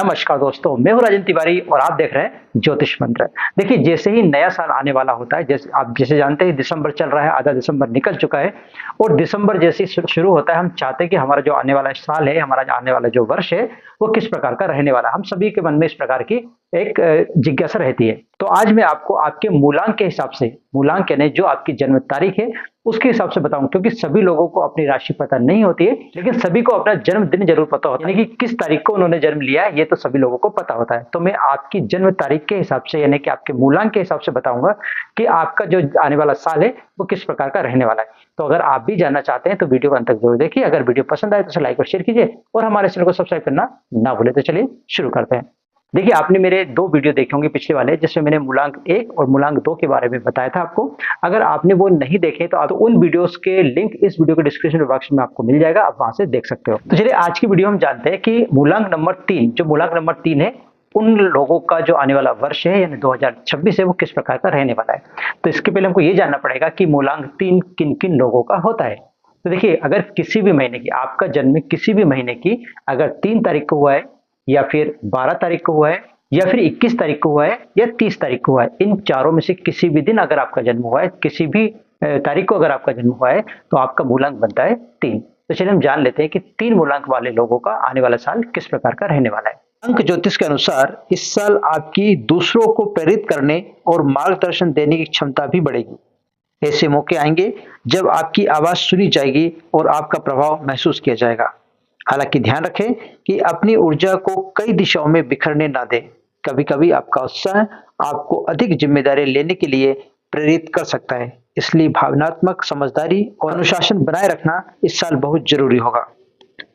नमस्कार दोस्तों, मैं हूँ राजन तिवारी और आप देख रहे हैं ज्योतिष मंत्र। देखिए, जैसे ही नया साल आने वाला होता है, जैसे जानते हैं दिसंबर चल रहा है, आधा दिसंबर निकल चुका है और दिसंबर जैसे ही शुरू होता है, हम चाहते हैं कि हमारा जो आने वाला साल है, हमारा जो आने वाला जो वर्ष है, वो किस प्रकार का रहने वाला है। हम सभी के मन में इस प्रकार की एक जिज्ञासा रहती है। तो आज मैं आपको आपके मूलांक के हिसाब से, मूलांक यानी जो आपकी जन्म तारीख है, उसके हिसाब से बताऊं, क्योंकि सभी लोगों को अपनी राशि पता नहीं होती है, लेकिन सभी को अपना जन्मदिन जरूर पता होता है, यानी कि किस तारीख को उन्होंने जन्म लिया है, ये तो सभी लोगों को पता होता है। तो मैं आपकी जन्म तारीख के हिसाब से, यानी कि आपके मूलांक के हिसाब से बताऊंगा कि आपका जो आने वाला साल है वो किस प्रकार का रहने वाला है। तो अगर आप भी जानना चाहते हैं तो वीडियो को अंत तक जरूर देखिए। अगर वीडियो पसंद आए तो उसे लाइक और शेयर कीजिए और हमारे चैनल को सब्सक्राइब करना ना भूले। तो चलिए शुरू करते हैं। देखिए, आपने मेरे 2 वीडियो देखे होंगे पिछले वाले, जिसमें मैंने मूलांक 1 और मूलांक 2 के बारे में बताया था आपको। अगर आपने वो नहीं देखे तो आप उन वीडियोस के लिंक इस वीडियो के डिस्क्रिप्शन बॉक्स में आपको मिल जाएगा, आप वहां से देख सकते हो। तो चलिए आज की वीडियो हम जानते हैं कि मूलांक नंबर 3, जो मूलांक नंबर 3 है, उन लोगों का जो आने वाला वर्ष है यानी 2026 है, वो किस प्रकार का रहने वाला है। तो इसके पहले हमको ये जानना पड़ेगा कि मूलांक 3 किन किन लोगों का होता है। तो देखिए, अगर किसी भी महीने की, आपका जन्म किसी भी महीने की अगर 3 तारीख को हुआ है या फिर 12 तारीख को हुआ है या फिर 21 तारीख को हुआ है या 30 तारीख को हुआ है, इन चारों में से किसी भी दिन अगर आपका जन्म हुआ है, किसी भी तारीख को अगर आपका जन्म हुआ है, तो आपका मूलांक बनता है 3। तो चलिए हम जान लेते हैं कि 3 मूलांक वाले लोगों का आने वाला साल किस प्रकार का रहने वाला है। अंक ज्योतिष के अनुसार इस साल आपकी दूसरों को प्रेरित करने और मार्गदर्शन देने की क्षमता भी बढ़ेगी। ऐसे मौके आएंगे जब आपकी आवाज सुनी जाएगी और आपका प्रभाव महसूस किया जाएगा। हालांकि ध्यान रखें कि अपनी ऊर्जा को कई दिशाओं में बिखरने ना दें। कभी कभी आपका उत्साह आपको अधिक जिम्मेदारी लेने के लिए प्रेरित कर सकता है, इसलिए भावनात्मक समझदारी और अनुशासन बनाए रखना इस साल बहुत जरूरी होगा।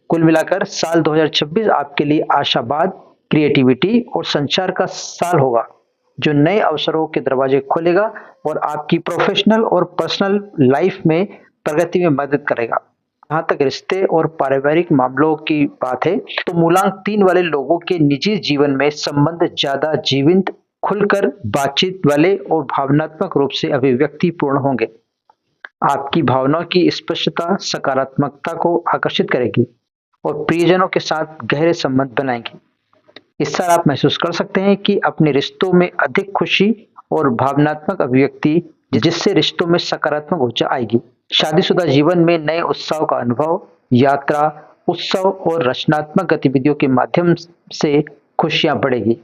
कुल मिलाकर साल 2026 आपके लिए आशावाद, क्रिएटिविटी और संचार का साल होगा, जो नए अवसरों के दरवाजे खोलेगा और आपकी प्रोफेशनल और पर्सनल लाइफ में प्रगति में मदद करेगा। जहाँ तक रिश्ते और पारिवारिक मामलों की बात है, तो मूलांक 3 वाले लोगों के निजी जीवन में संबंध ज्यादा जीवंत, खुलकर बातचीत वाले और भावनात्मक रूप से अभिव्यक्तिपूर्ण होंगे। आपकी भावनाओं की स्पष्टता सकारात्मकता को आकर्षित करेगी और प्रियजनों के साथ गहरे संबंध बनाएंगे। इस साल आप महसूस कर सकते हैं कि अपने रिश्तों में अधिक खुशी और भावनात्मक अभिव्यक्ति, जिससे रिश्तों में सकारात्मक ऊर्जा आएगी। शादीशुदा जीवन में नए उत्सव का अनुभव, यात्रा, उत्सव और रचनात्मक गतिविधियों के माध्यम से खुशियां बढ़ेगी।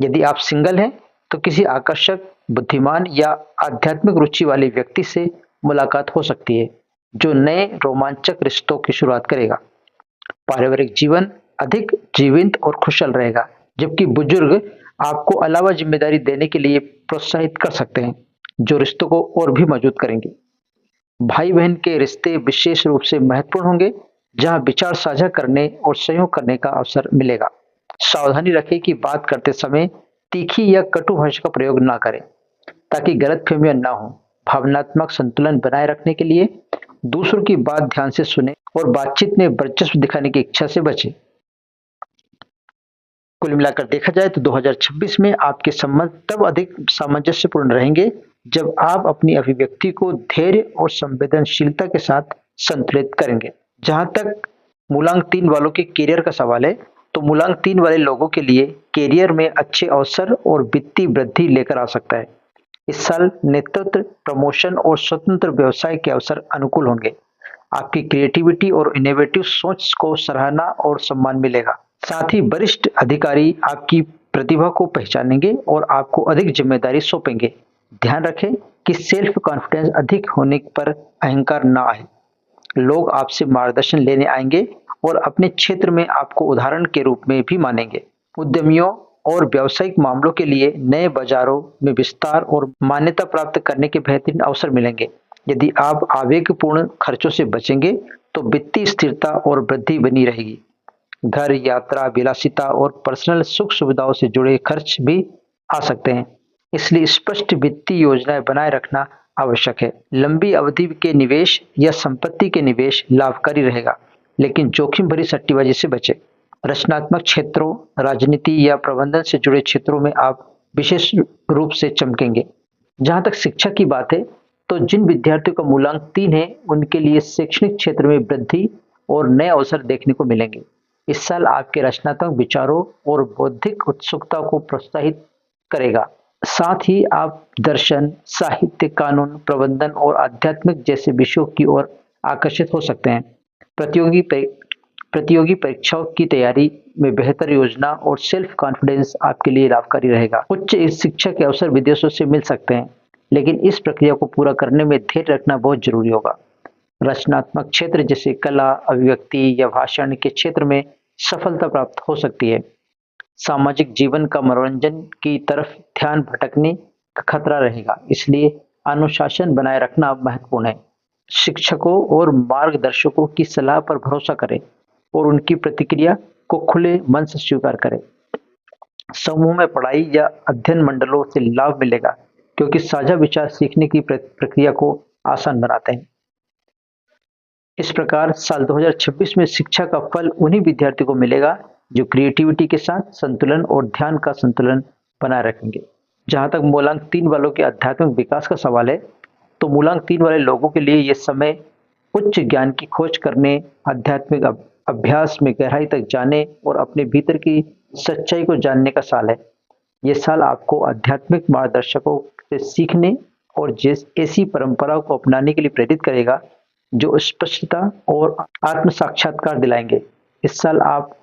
यदि आप सिंगल हैं तो किसी आकर्षक, बुद्धिमान या आध्यात्मिक रुचि वाले व्यक्ति से मुलाकात हो सकती है, जो नए रोमांचक रिश्तों की शुरुआत करेगा। पारिवारिक जीवन अधिक जीवंत और खुशहाल रहेगा, जबकि बुजुर्ग आपको अलावा जिम्मेदारी देने के लिए प्रोत्साहित कर सकते हैं, जो रिश्तों को और भी मजबूत करेंगे। भाई बहन के रिश्ते विशेष रूप से महत्वपूर्ण होंगे, जहां विचार साझा करने और सहयोग करने का अवसर मिलेगा। सावधानी रखें कि बात करते समय तीखी या कटु भाषा का प्रयोग ना करें, ताकि गलतफहमियां ना हो। भावनात्मक संतुलन बनाए रखने के लिए दूसरों की बात ध्यान से सुने और बातचीत में वर्चस्व दिखाने की इच्छा से बचें। कुल मिलाकर देखा जाए तो 2026 में आपके संबंध तब अधिक सामंजस्यपूर्ण रहेंगे जब आप अपनी अभिव्यक्ति को धैर्य और संवेदनशीलता के साथ संतुलित करेंगे। जहां तक मूलांक 3 वालों के करियर का सवाल है, तो मूलांक 3 वाले लोगों के लिए करियर में अच्छे अवसर और वित्तीय वृद्धि लेकर आ सकता है। इस साल नेतृत्व, प्रमोशन और स्वतंत्र व्यवसाय के अवसर अनुकूल होंगे। आपकी क्रिएटिविटी और इनोवेटिव सोच को सराहना और सम्मान मिलेगा। साथ ही वरिष्ठ अधिकारी आपकी प्रतिभा को पहचानेंगे और आपको अधिक जिम्मेदारी सौंपेंगे। ध्यान रखें कि सेल्फ कॉन्फिडेंस अधिक होने पर अहंकार ना आए। लोग आपसे मार्गदर्शन लेने आएंगे और अपने क्षेत्र में आपको उदाहरण के रूप में भी मानेंगे। उद्यमियों और व्यावसायिक मामलों के लिए नए बाजारों में विस्तार और मान्यता प्राप्त करने के बेहतरीन अवसर मिलेंगे। यदि आप आवेगपूर्ण खर्चों से बचेंगे तो वित्तीय स्थिरता और वृद्धि बनी रहेगी। घर, यात्रा, विलासिता और पर्सनल सुख सुविधाओं से जुड़े खर्च भी आ सकते हैं, इसलिए स्पष्ट वित्तीय योजनाएं बनाए रखना आवश्यक है। लंबी अवधि के निवेश या संपत्ति के निवेश लाभकारी रहेगा, लेकिन जोखिम भरी सट्टेबाजी से बचें। रचनात्मक क्षेत्रों, राजनीति या प्रबंधन से जुड़े क्षेत्रों में आप विशेष रूप से चमकेंगे। जहां तक शिक्षा की बात है, तो जिन विद्यार्थियों का मूलांक 3 है, उनके लिए शैक्षणिक क्षेत्र में वृद्धि और नए अवसर देखने को मिलेंगे। इस साल आपके रचनात्मक विचारों और बौद्धिक उत्सुकता को प्रोत्साहित करेगा। साथ ही आप दर्शन, साहित्य, कानून, प्रबंधन और आध्यात्मिक जैसे विषयों की ओर आकर्षित हो सकते हैं। प्रतियोगी प्रतियोगी परीक्षाओं की तैयारी में बेहतर योजना और सेल्फ कॉन्फिडेंस आपके लिए लाभकारी रहेगा। उच्च शिक्षा के अवसर विदेशों से मिल सकते हैं, लेकिन इस प्रक्रिया को पूरा करने में धैर्य रखना बहुत जरूरी होगा। रचनात्मक क्षेत्र जैसे कला, अभिव्यक्ति या भाषण के क्षेत्र में सफलता प्राप्त हो सकती है। सामाजिक जीवन का मनोरंजन की तरफ ध्यान भटकने का खतरा रहेगा, इसलिए अनुशासन बनाए रखना महत्वपूर्ण है। शिक्षकों और मार्गदर्शकों की सलाह पर भरोसा करें और उनकी प्रतिक्रिया को खुले मन से स्वीकार करें। समूह में पढ़ाई या अध्ययन मंडलों से लाभ मिलेगा, क्योंकि साझा विचार सीखने की प्रक्रिया को आसान बनाते हैं। इस प्रकार साल 2026 में शिक्षा का फल उन्हीं विद्यार्थियों को मिलेगा जो क्रिएटिविटी के साथ संतुलन और ध्यान का संतुलन बनाए रखेंगे। जहां तक मूलांक 3 वालों के आध्यात्मिक विकास का सवाल है, तो मूलांक 3 वाले लोगों के लिए यह समय उच्च ज्ञान की खोज करने, आध्यात्मिक अभ्यास में गहराई तक जाने और अपने भीतर की सच्चाई को जानने का साल है। यह साल आपको आध्यात्मिक मार्गदर्शकों से सीखने और ऐसी परंपराओं को अपनाने के लिए प्रेरित करेगा जो स्पष्टता और आत्म साक्षात्कार दिलाएंगे। इस साल आप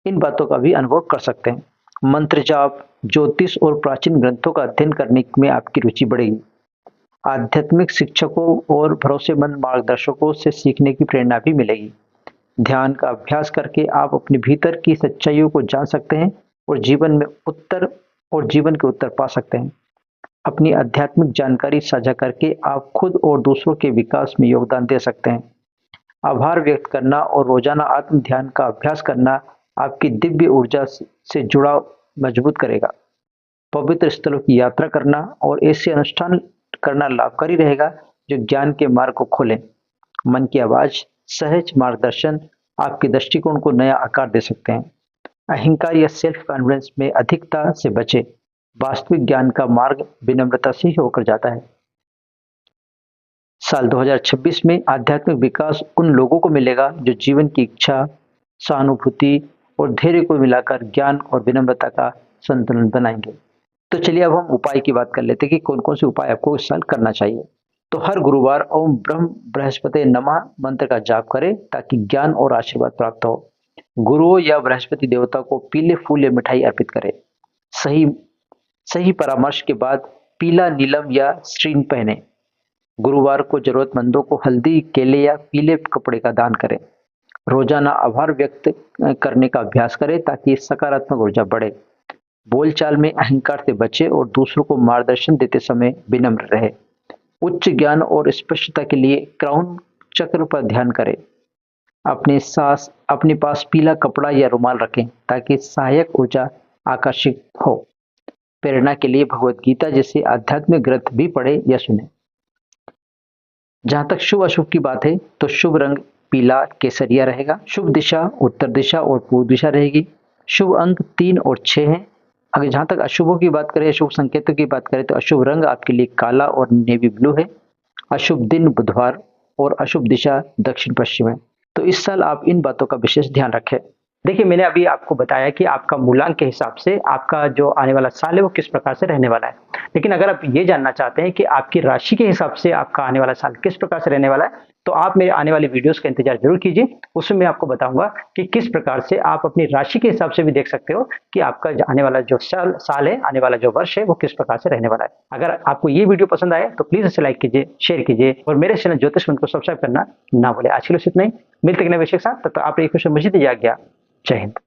इन बातों का भी अनुभव कर सकते हैं। मंत्र जाप, ज्योतिष और प्राचीन ग्रंथों का अध्ययन करने में आपकी रुचि बढ़ेगी। आध्यात्मिक शिक्षकों और भरोसेमंद मार्गदर्शकों से सीखने की प्रेरणा भी मिलेगी। ध्यान का अभ्यास करके आप अपने भीतर की सच्चाइयों को जान सकते हैं और जीवन के उत्तर पा सकते हैं। अपनी आध्यात्मिक जानकारी साझा करके आप खुद और दूसरों के विकास में योगदान दे सकते हैं। आभार व्यक्त करना और रोजाना आत्म ध्यान का अभ्यास करना आपकी दिव्य ऊर्जा से जुड़ाव मजबूत करेगा। पवित्र स्थलों की यात्रा करना और ऐसे अनुष्ठान करना लाभकारी रहेगा जो ज्ञान के मार्ग को खोलें। मन की आवाज, सहज मार्गदर्शन आपके दृष्टिकोण को नया आकार दे सकते हैं। अहंकार या सेल्फ कॉन्फिडेंस में अधिकता से बचे। वास्तविक ज्ञान का मार्ग विनम्रता से ही होकर जाता है। साल 2026 में आध्यात्मिक विकास उन लोगों को मिलेगा जो जीवन की इच्छा, सहानुभूति और धैर्य को मिलाकर ज्ञान और विनम्रता का संतुलन बनाएंगे। तो चलिए अब हम उपाय की बात कर लेते हैं कि कौन कौन से उपाय आपको इस साल करना चाहिए। तो हर गुरुवार ओम ब्रह्म बृहस्पति नमः मंत्र का जाप करें ताकि ज्ञान और आशीर्वाद प्राप्त हो। गुरुओं या बृहस्पति देवता को पीले फूल या मिठाई अर्पित करें। सही परामर्श के बाद पीला, नीलम या श्रीन पहने। गुरुवार को जरूरतमंदों को हल्दी, केले या पीले कपड़े का दान करें। रोजाना आभार व्यक्त करने का अभ्यास करें ताकि सकारात्मक ऊर्जा बढ़े। बोलचाल में अहंकार से बचे और दूसरों को मार्गदर्शन देते समय विनम्र रहे। उच्च ज्ञान और स्पष्टता के लिए क्राउन चक्र पर ध्यान करें। अपने पास पीला कपड़ा या रुमाल रखें ताकि सहायक ऊर्जा आकर्षित हो। प्रेरणा के लिए भगवत गीता जैसे आध्यात्मिक ग्रंथ भी पढ़े या सुने। जहां तक शुभ अशुभ की बात है, तो शुभ रंग पीला केसरिया रहेगा। शुभ दिशा उत्तर दिशा और पूर्व दिशा रहेगी। शुभ अंक 3 और 6 हैं। अगर जहां तक अशुभों की बात करें, अशुभ संकेतों की बात करें, तो अशुभ रंग आपके लिए काला और नेवी ब्लू है। अशुभ दिन बुधवार और अशुभ दिशा दक्षिण पश्चिम है। तो इस साल आप इन बातों का विशेष ध्यान रखें। देखिए, मैंने अभी आपको बताया कि आपका मूलांक के हिसाब से आपका जो आने वाला साल है वो किस प्रकार से रहने वाला है। लेकिन अगर आप ये जानना चाहते हैं कि आपकी राशि के हिसाब से आपका आने वाला साल किस प्रकार से रहने वाला है, तो आप मेरे आने वाली वीडियोस का इंतजार जरूर कीजिए। उसमें मैं आपको बताऊंगा कि किस प्रकार से आप अपनी राशि के हिसाब से भी देख सकते हो कि आपका आने वाला जो साल है, आने वाला जो वर्ष है, वो किस प्रकार से रहने वाला है। अगर आपको ये वीडियो पसंद आए तो प्लीज इसे लाइक कीजिए, शेयर कीजिए और मेरे चैनल ज्योतिष मंत्र को सब्सक्राइब करना ना भूले। आज के लिए इतना ही, मिलते हैं नए विषय के साथ। तब तक आप खुश मजीद आज्ञा। जय हिंद।